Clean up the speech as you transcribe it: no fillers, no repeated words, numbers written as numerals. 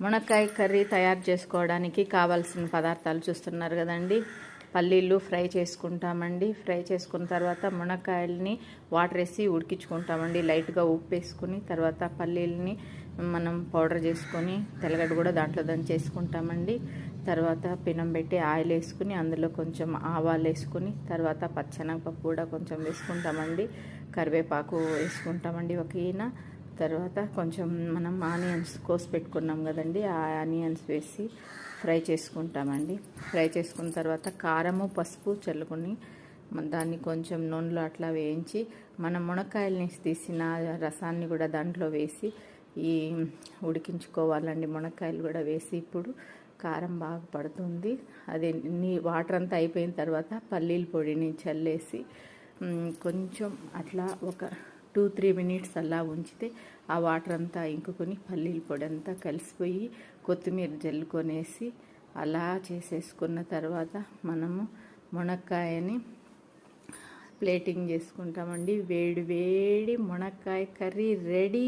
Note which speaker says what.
Speaker 1: మునక్కాయ కర్రీ తయారు చేసుకోవడానికి కావాల్సిన పదార్థాలు చూస్తున్నారు కదండి. పల్లీలు ఫ్రై చేసుకుంటామండి. ఫ్రై చేసుకున్న తర్వాత మునక్కాయలని వాటర్ వేసి ఉడికించుకుంటామండి. లైట్గా ఉప్పు వేసుకుని తర్వాత పల్లీలని మనం పౌడర్ చేసుకొని తెల్లగడ్డ కూడా దాంట్లో దంచేసుకుంటామండి. తర్వాత పెనం పెట్టి ఆయిల్ వేసుకుని అందులో కొంచెం ఆవాలు వేసుకుని తర్వాత పచ్చెనగపప్పు కూడా కొంచెం వేసుకుంటామండి. కరివేపాకు వేసుకుంటామండి ఒక ఈన. తర్వాత కొంచెం మనం ఆనియన్స్ కోసి పెట్టుకున్నాం కదండి, ఆ ఆనియన్స్ వేసి ఫ్రై చేసుకుంటామండి. ఫ్రై చేసుకున్న తర్వాత కారము పసుపు చల్లుకొని దాన్ని కొంచెం నూనెలో అట్లా వేయించి మనం మునక్కాయలని తీసిన రసాన్ని కూడా దాంట్లో వేసి ఈ ఉడికించుకోవాలండి. మునక్కాయలు కూడా వేసి ఇప్పుడు కారం బాగా పడుతుంది. అది వాటర్ అంతా అయిపోయిన తర్వాత పల్లీల పొడిని చల్లేసి కొంచెం అట్లా ఒక 2-3 మినిట్స్ అలా ఉంచితే ఆ వాటర్ అంతా ఇంకుకొని పల్లీల పొడి అంతా కలిసిపోయి కొత్తిమీర జల్లుకొనేసి అలా చేసేసుకున్న తర్వాత మనము మునక్కాయని ప్లేటింగ్ చేసుకుంటామండి. వేడి వేడి మునక్కాయ కర్రీ రెడీ.